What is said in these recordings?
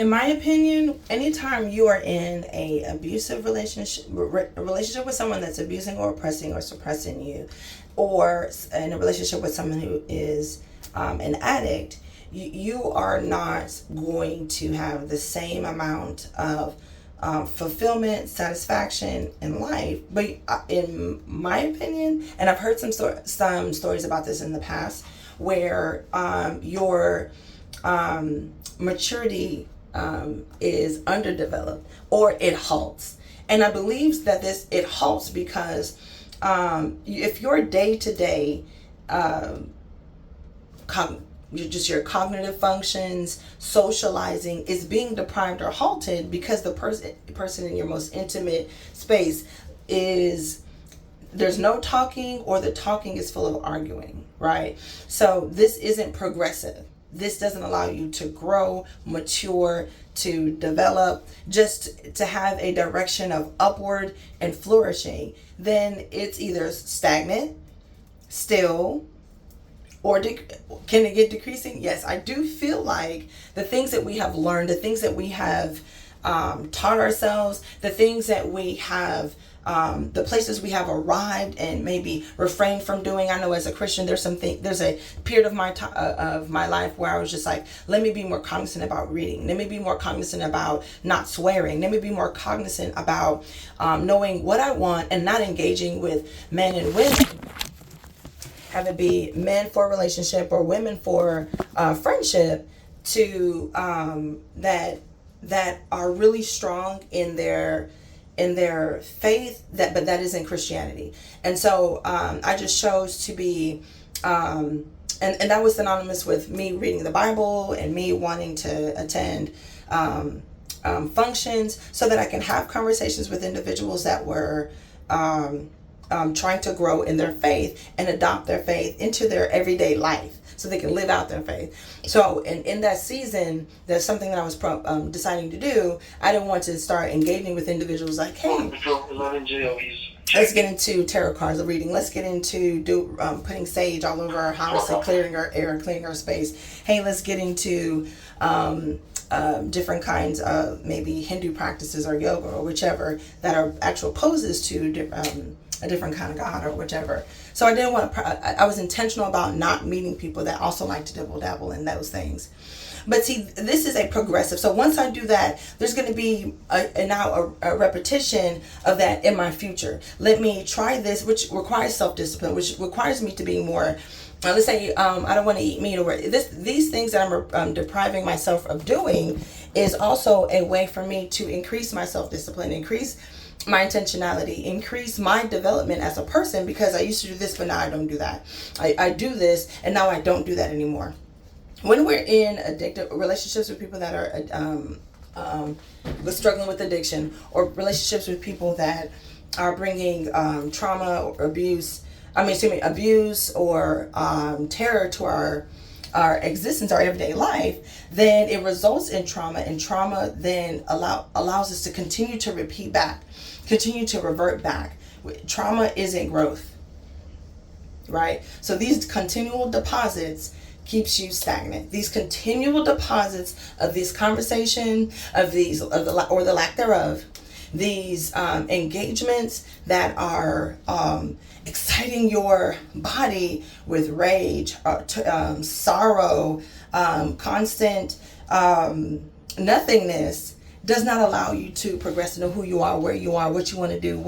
In my opinion, anytime you are in a abusive relationship with someone that's abusing or oppressing or suppressing you, or in a relationship with someone who is an addict, you are not going to have the same amount of fulfillment, satisfaction in life. But in my opinion, and I've heard some stories about this in the past, where your maturity is underdeveloped, or it halts. And I believe that it halts because if your day to day, just your cognitive functions, socializing is being deprived or halted because the person in your most intimate space is, there's no talking, or the talking is full of arguing, right? So this isn't progressive. This doesn't allow you to grow, mature, to develop, just to have a direction of upward and flourishing. Then it's either stagnant, still, or can it get decreasing? Yes, I do feel like the things that we have learned, the things that we have taught ourselves, the things that we have, the places we have arrived and maybe refrained from doing. I know as a Christian, there's a period of my life where I was just like, let me be more cognizant about reading. Let me be more cognizant about not swearing. Let me be more cognizant about knowing what I want and not engaging with men and women. Have it be men for a relationship or women for friendship, to that are really strong in their faith, but that isn't Christianity. And so I just chose to be and that was synonymous with me reading the Bible and me wanting to attend functions so that I can have conversations with individuals that were trying to grow in their faith and adopt their faith into their everyday life so they can live out their faith. So in that season, there's something that I was deciding to do. I didn't want to start engaging with individuals like, hey, let's get into tarot cards reading. Let's get into putting sage all over our house and clearing our air, clearing our space. Hey, let's get into different kinds of maybe Hindu practices or yoga or whichever that are actual poses to a different kind of God or whichever. So I didn't want to, I was intentional about not meeting people that also like to dabble in those things. But see, this is a progressive. So once I do that, there's going to be a repetition of that in my future. Let me try this, which requires self-discipline, which requires me to be more, let's say I don't want to eat meat, or these things that I'm depriving myself of doing is also a way for me to increase my self-discipline, increase my intentionality, increase my development as a person, because I used to do this, but now I don't do that. I do this, and now I don't do that anymore. When we're in addictive relationships with people that are struggling with addiction, or relationships with people that are bringing trauma or abuse or terror to our existence, our everyday life, then it results in trauma, and trauma then allows us to continue to repeat back, continue to revert back. Trauma isn't growth, right? So these continual deposits keeps you stagnant. These continual deposits of this conversation, of the lack thereof, these engagements that are exciting your body with rage, sorrow, constant nothingness, does not allow you to progress, to know who you are, where you are, what you want to do,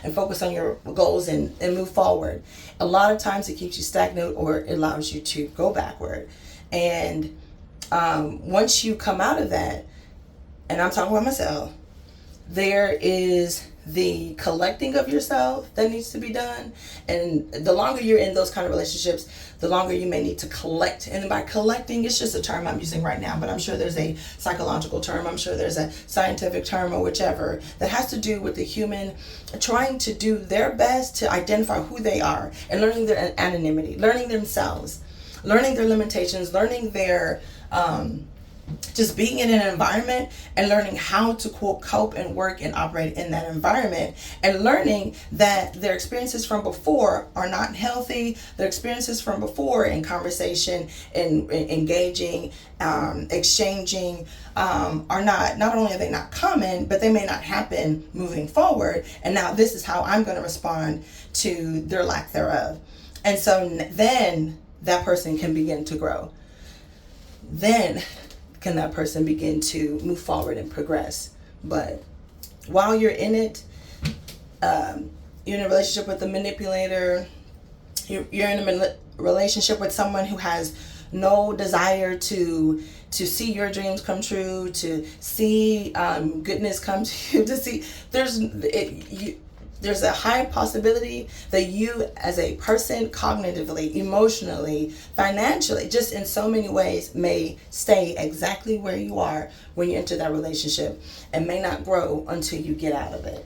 and focus on your goals and move forward. A lot of times it keeps you stagnant, or it allows you to go backward. And once you come out of that, and I'm talking about myself, there is the collecting of yourself that needs to be done. And the longer you're in those kind of relationships, the longer you may need to collect. And by collecting, it's just a term I'm using right now, but I'm sure there's a psychological term, I'm sure there's a scientific term or whichever, that has to do with the human trying to do their best to identify who they are, and learning their anonymity, learning themselves, learning their limitations, learning their just being in an environment and learning how to quote cope and work and operate in that environment, and learning that their experiences from before are not healthy. Their experiences from before in conversation and engaging, exchanging, are not only are they not common, but they may not happen moving forward. And now this is how I'm going to respond to their lack thereof. And so then that person can begin to grow. Then can that person begin to move forward and progress. But while you're in it, you're in a relationship with a manipulator, you're in a relationship with someone who has no desire to see your dreams come true, to see goodness come to you, to see there's a high possibility that you as a person, cognitively, emotionally, financially, just in so many ways, may stay exactly where you are when you enter that relationship and may not grow until you get out of it.